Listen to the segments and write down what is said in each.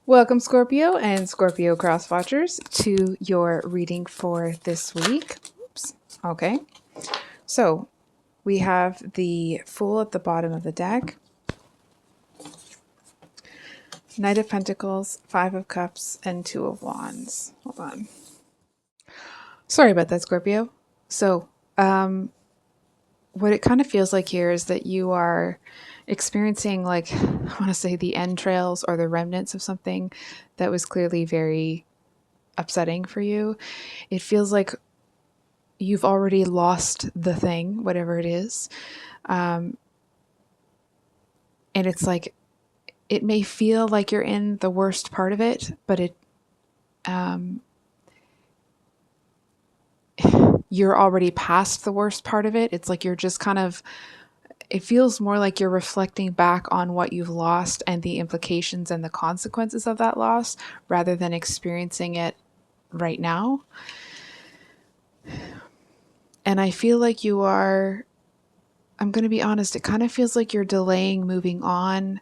Welcome, Scorpio and Scorpio cross watchers, to your reading for this week. Oops. Okay. So we have the Fool at the bottom of the deck, Knight of Pentacles, Five of Cups, and Two of Wands. Hold on. Sorry about that, Scorpio. So, what it kind of feels like here is that you are experiencing, like, I want to say the entrails or the remnants of something that was clearly very upsetting for you. It feels like you've already lost the thing, whatever it is. And it's like, it may feel like you're in the worst part of it, but you're already past the worst part of it. It's like you're just kind of, it feels more like you're reflecting back on what you've lost and the implications and the consequences of that loss rather than experiencing it right now. And I feel like you are, I'm going to be honest, it kind of feels like you're delaying moving on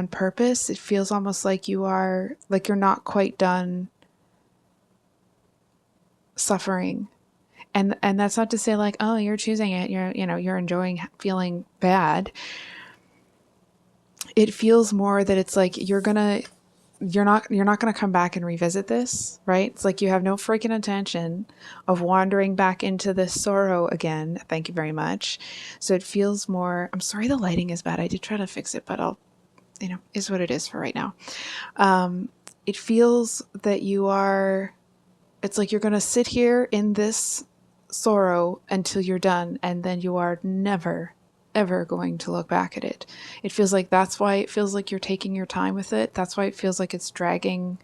purpose. It feels almost like you're not quite done suffering. And that's not to say like, oh, you're choosing it. You're enjoying feeling bad. It feels more that it's like you're not going to come back and revisit this, right? It's like you have no freaking intention of wandering back into this sorrow again. Thank you very much. So it feels more, I'm sorry the lighting is bad. I did try to fix it, but is what it is for right now. It feels that it's like you're going to sit here in this sorrow until you're done, and then you are never, ever going to look back at it. It feels like that's why it feels like you're taking your time with it. That's why it feels like it's dragging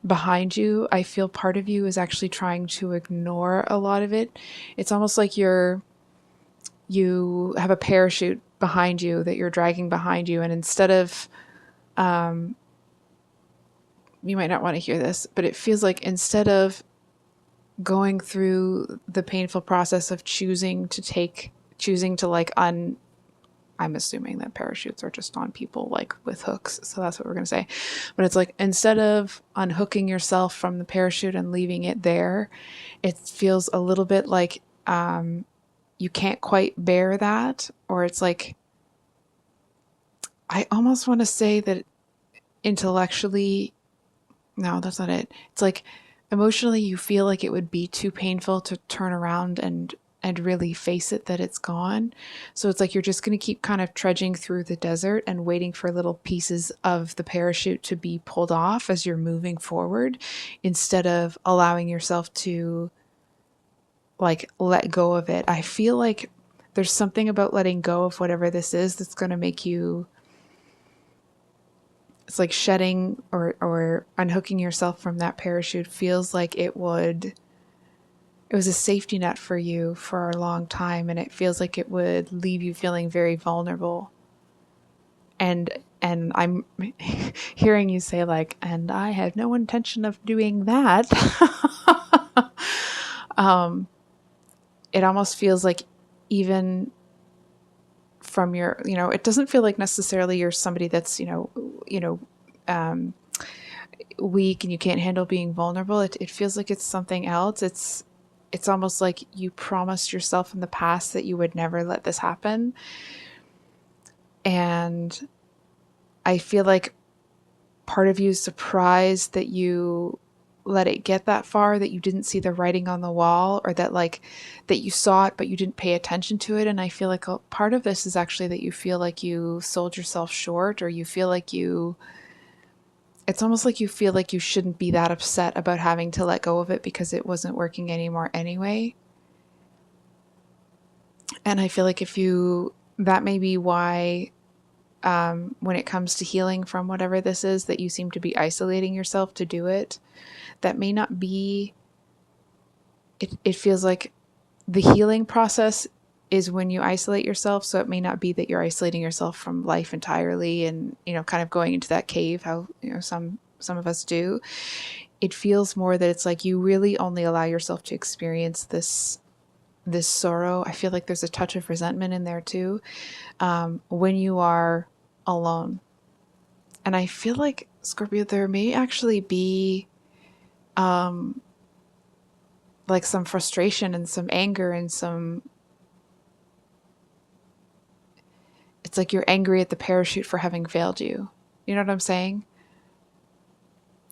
behind you. I feel part of you is actually trying to ignore a lot of it. It's almost like you have a parachute behind you that you're dragging behind you, and instead of you might not want to hear this, but it feels like instead of going through the painful process of choosing to like I'm assuming that parachutes are just on people like with hooks, so that's what we're going to say. But it's like instead of unhooking yourself from the parachute and leaving it there, it feels a little bit like you can't quite bear that, or it's like, I almost want to say that intellectually, no, that's not it. It's like emotionally you feel like it would be too painful to turn around and really face it that it's gone. So it's like you're just going to keep kind of trudging through the desert and waiting for little pieces of the parachute to be pulled off as you're moving forward, instead of allowing yourself to like let go of it. I feel like there's something about letting go of whatever this is that's going to make you, it's like shedding or unhooking yourself from that parachute feels like it was a safety net for you for a long time, and it feels like it would leave you feeling very vulnerable. And I'm hearing you say like, and I had no intention of doing that. It almost feels like, even from your, it doesn't feel like necessarily you're somebody that's, weak and you can't handle being vulnerable. It feels like it's something else. It's almost like you promised yourself in the past that you would never let this happen. And I feel like part of you is surprised that you let it get that far, that you didn't see the writing on the wall, or that you saw it but you didn't pay attention to it. And I feel like a part of this is actually that you feel like you sold yourself short, or you feel like it's almost like you feel like you shouldn't be that upset about having to let go of it because it wasn't working anymore anyway. And I feel like that may be why, when it comes to healing from whatever this is, that you seem to be isolating yourself to do it. That may not be, it feels like the healing process is when you isolate yourself. So it may not be that you're isolating yourself from life entirely and, kind of going into that cave, how, some of us do. It feels more that it's like you really only allow yourself to experience this sorrow. I feel like there's a touch of resentment in there too, when you are alone. And I feel like, Scorpio, there may actually be like some frustration and some anger and some, it's like you're angry at the parachute for having failed you. You know what I'm saying?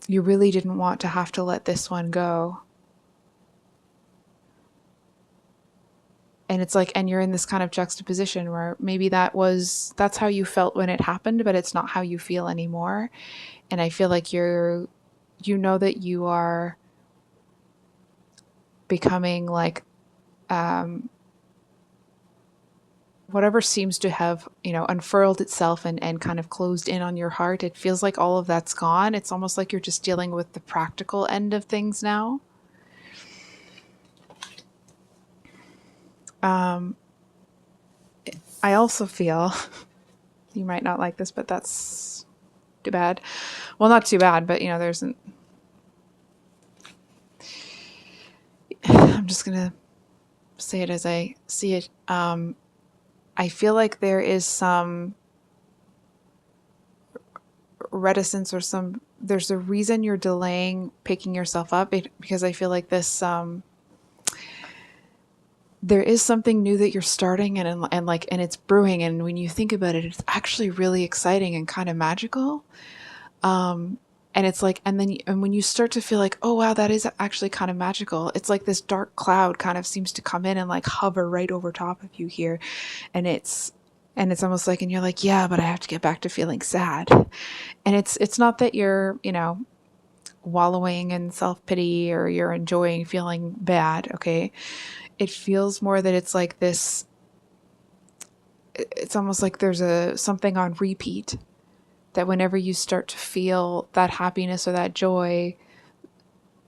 You really didn't want to have to let this one go. And it's like, and you're in this kind of juxtaposition where maybe that's how you felt when it happened, but it's not how you feel anymore. And I feel like you know that you are becoming like, whatever seems to have, unfurled itself and kind of closed in on your heart. It feels like all of that's gone. It's almost like you're just dealing with the practical end of things now. I also feel, you might not like this, but that's too bad. Well, not too bad, but I'm just going to say it as I see it. I feel like there is some reticence or there's a reason you're delaying picking yourself up, because I feel like this, there is something new that you're starting and it's brewing. And when you think about it, it's actually really exciting and kind of magical. And it's like, and when you start to feel like, oh wow, that is actually kind of magical, it's like this dark cloud kind of seems to come in and like hover right over top of you here. And it's almost like, and you're like, yeah, but I have to get back to feeling sad. And it's not that you're, wallowing in self-pity or you're enjoying feeling bad. Okay. It feels more that it's like this, it's almost like there's something on repeat, that whenever you start to feel that happiness or that joy,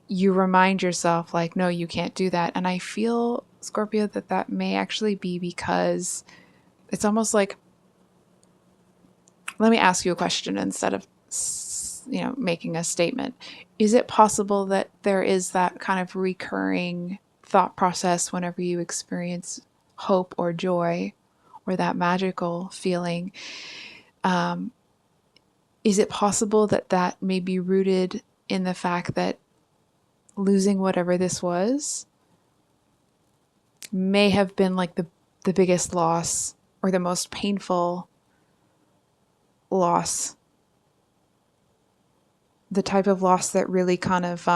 you remind yourself like, no, you can't do that. And I feel, Scorpio, that may actually be because it's almost like, let me ask you a question instead of, making a statement. Is it possible that there is that kind of recurring thought process whenever you experience hope or joy or that magical feeling? Is it possible that may be rooted in the fact that losing whatever this was may have been like the biggest loss or the most painful loss? The type of loss that really kind of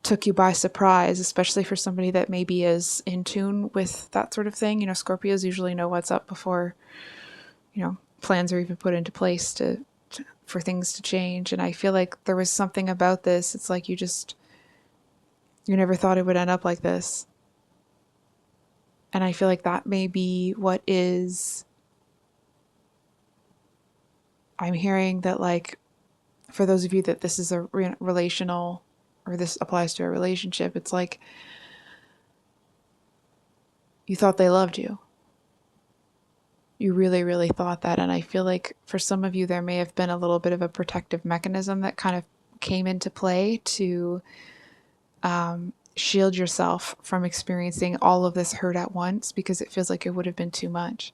took you by surprise, especially for somebody that maybe is in tune with that sort of thing. Scorpios usually know what's up before, plans are even put into place for things to change. And I feel like there was something about this. It's like you never thought it would end up like this. And I feel like that may be what is, I'm hearing that, like, for those of you that this is a relational, or this applies to a relationship, it's like you thought they loved you. You really, really thought that. And I feel like for some of you, there may have been a little bit of a protective mechanism that kind of came into play to shield yourself from experiencing all of this hurt at once, because it feels like it would have been too much.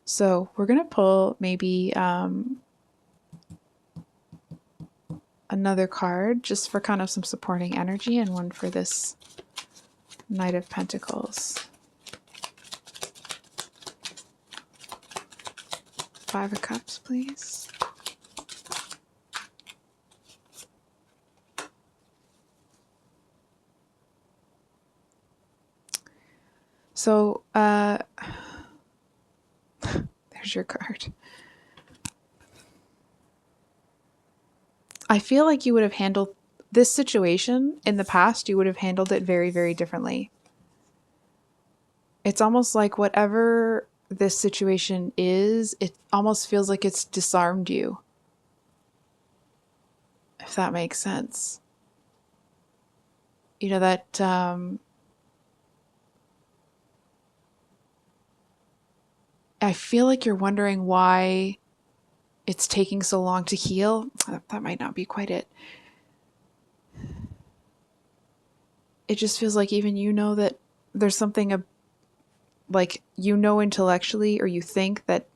So we're going to pull maybe another card just for kind of some supporting energy, and one for this Knight of Pentacles. 5 of Cups, please. So, there's your card. I feel like you would have handled this situation in the past, you would have handled it very, very differently. It's almost like whatever this situation is, it almost feels like it's disarmed you. If that makes sense. That I feel like you're wondering why it's taking so long to heal. That might not be quite it. it just feels like even you know that there's something like, you know, intellectually, or you think that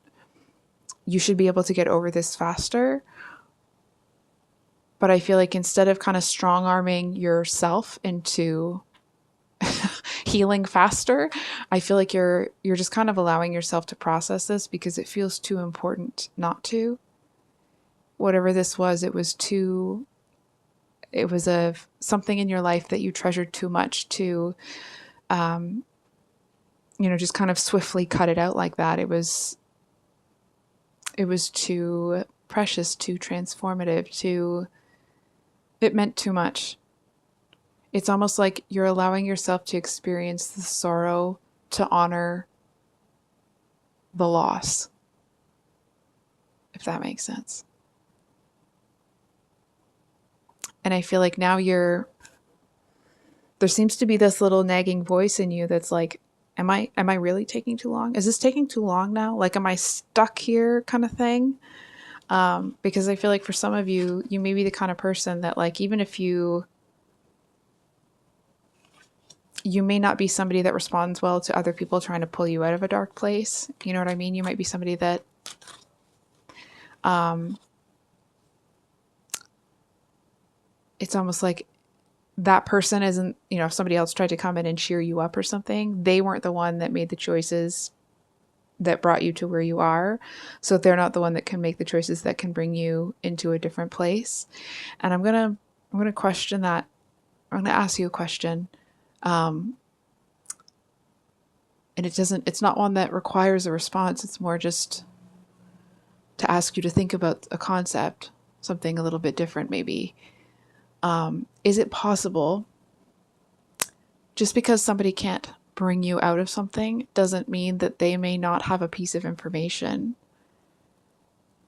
you should be able to get over this faster. But I feel like instead of kind of strong arming yourself into healing faster, I feel like you're just kind of allowing yourself to process this because it feels too important not to. Whatever this was, it was something in your life that you treasured too much to just kind of swiftly cut it out like that. It was too precious, too transformative, it meant too much. It's almost like you're allowing yourself to experience the sorrow to honor the loss, if that makes sense. And I feel like now there seems to be this little nagging voice in you that's like, am I really taking too long? Is this taking too long now? Like, am I stuck here, kind of thing? Because I feel like for some of you, you may be the kind of person that, like, even if you may not be somebody that responds well to other people trying to pull you out of a dark place. You know what I mean? You might be somebody that it's almost like that person isn't, if somebody else tried to come in and cheer you up or something, they weren't the one that made the choices that brought you to where you are. So they're not the one that can make the choices that can bring you into a different place. And I'm going to question that. I'm going to ask you a question. And it's not one that requires a response. It's more just to ask you to think about a concept, something a little bit different maybe. Is it possible, just because somebody can't bring you out of something doesn't mean that they may not have a piece of information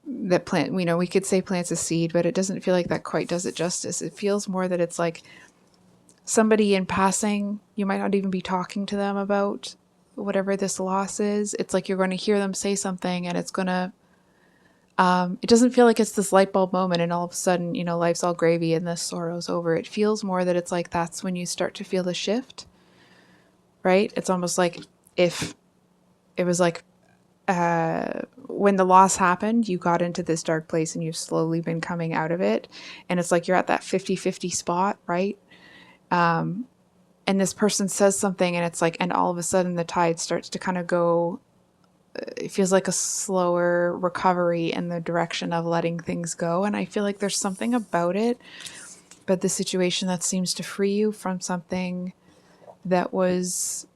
that we could say plants a seed, but it doesn't feel like that quite does it justice. It feels more that it's like somebody in passing, you might not even be talking to them about whatever this loss is. It's like you're going to hear them say something and it's going to, it doesn't feel like it's this light bulb moment and all of a sudden, life's all gravy and this sorrow's over. It feels more that it's like that's when you start to feel the shift, right? It's almost like if it was like when the loss happened, you got into this dark place and you've slowly been coming out of it. And it's like you're at that 50-50 spot, right? And this person says something and it's like, and all of a sudden the tide starts to kind of go, it feels like a slower recovery in the direction of letting things go. And I feel like there's something about it, but the situation that seems to free you from something that was,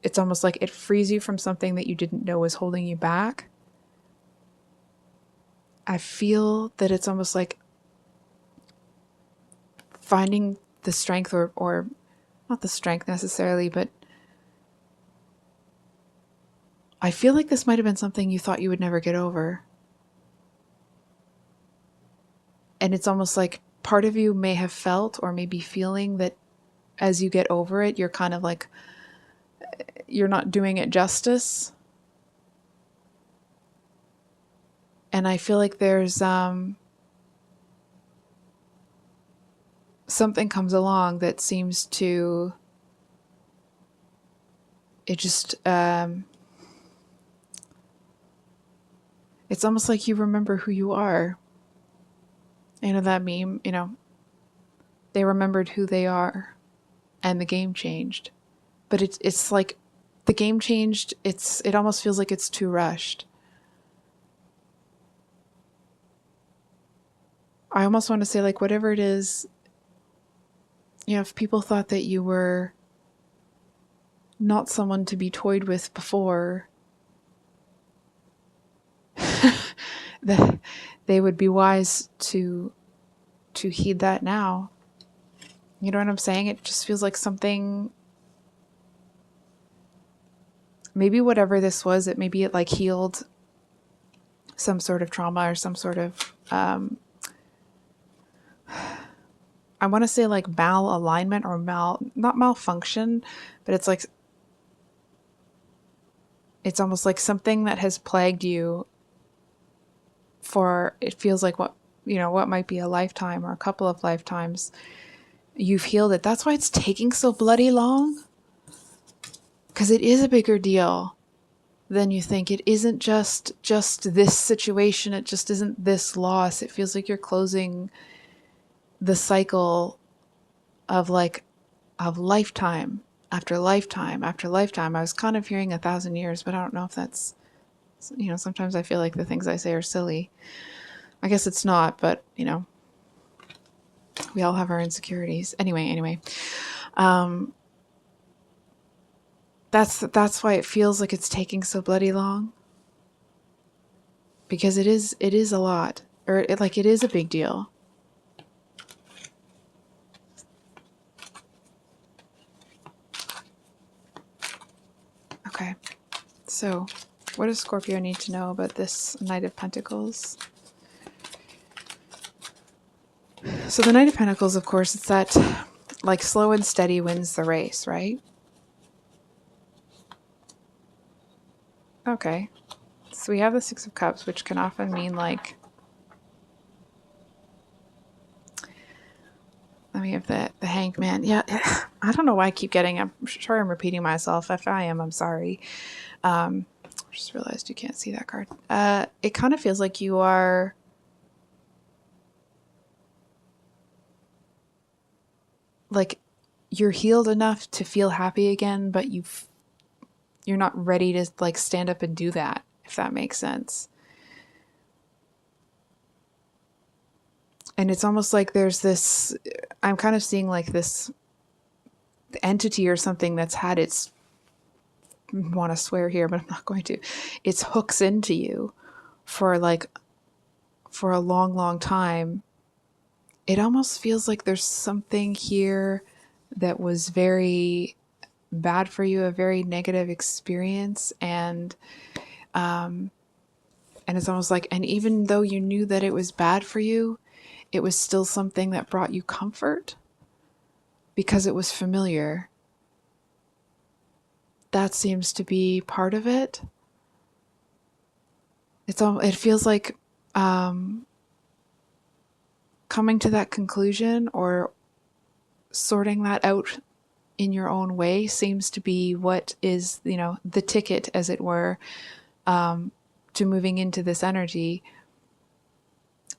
it's almost like it frees you from something that you didn't know was holding you back. I feel that it's almost like finding the strength or not the strength necessarily, but I feel like this might have been something you thought you would never get over. And it's almost like part of you may have felt or may be feeling that as you get over it, you're kind of like, you're not doing it justice. And I feel like there's something comes along that seems to, it just, it's almost like you remember who you are. That meme, they remembered who they are and the game changed. But it's like the game changed. It almost feels like it's too rushed. I almost want to say, like, whatever it is, if people thought that you were not someone to be toyed with before, that they would be wise to heed that now. You know what I'm saying? It just feels like something, maybe whatever this was, maybe it like healed some sort of trauma or some sort of, I want to say like malalignment or not malfunction, but it's like, it's almost like something that has plagued you for, it feels like what might be a lifetime or a couple of lifetimes. You've healed it. That's why it's taking so bloody long. Because it is a bigger deal than you think. It isn't just this situation. It just isn't this loss. It feels like you're closing the cycle of lifetime after lifetime after lifetime. I was kind of hearing 1,000 years, but I don't know if that's, sometimes I feel like the things I say are silly. I guess it's not, but we all have our insecurities. Anyway. That's why it feels like it's taking so bloody long. Because it is a lot. Or it is a big deal. Okay. So, what does Scorpio need to know about this Knight of Pentacles? So the Knight of Pentacles, of course, it's that slow and steady wins the race, right? Okay. So we have the Six of Cups, which can often mean let me have the Hanged Man. Yeah, I don't know why I keep getting, I'm sure I'm repeating myself. If I am, I'm sorry. I just realized you can't see that card. It kind of feels like you are you're healed enough to feel happy again, but you're not ready to stand up and do that, if that makes sense. And it's almost like there's this, I'm kind of seeing this entity or something that's had its, I want to swear here, but I'm not going to, its hooks into you for a long, long time. It almost feels like there's something here that was very bad for you, a very negative experience. And it's almost and even though you knew that it was bad for you, it was still something that brought you comfort because it was familiar. That seems to be part of it. It feels like coming to that conclusion or sorting that out in your own way seems to be what is, the ticket, as it were, to moving into this energy.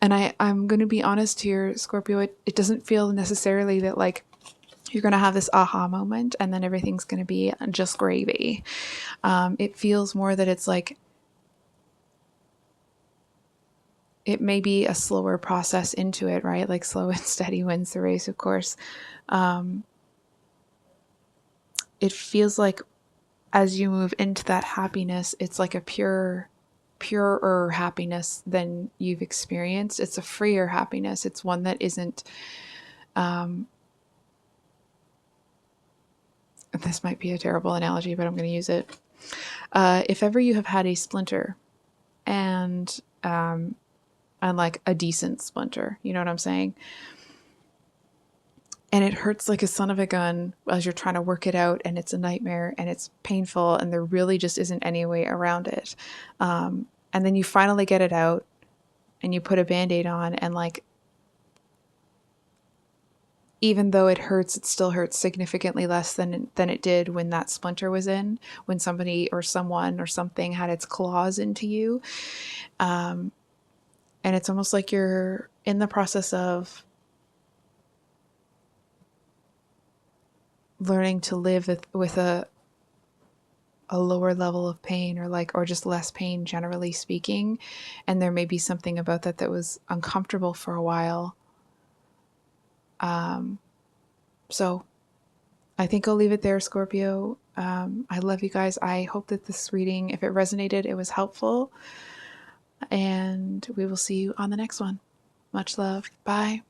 And I'm going to be honest here, Scorpio, it doesn't feel necessarily that you're going to have this aha moment and then everything's going to be just gravy. It feels more that it's it may be a slower process into it, right? Slow and steady wins the race, of course. It feels like as you move into that happiness, it's like a purer happiness than you've experienced. It's a freer happiness. It's one that isn't, this might be a terrible analogy, but I'm going to use it. If ever you have had a splinter and a decent splinter, you know what I'm saying? And it hurts like a son of a gun as you're trying to work it out, and it's a nightmare and it's painful and there really just isn't any way around it. And then you finally get it out and you put a Band-Aid on, and even though it hurts, it still hurts significantly less than it did when that splinter was in, when somebody or someone or something had its claws into you. And it's almost like you're in the process of learning to live with a lower level of pain, or just less pain, generally speaking. And there may be something about that was uncomfortable for a while. So I think I'll leave it there, Scorpio. I love you guys. I hope that this reading, if it resonated, it was helpful. And we will see you on the next one. Much love. Bye.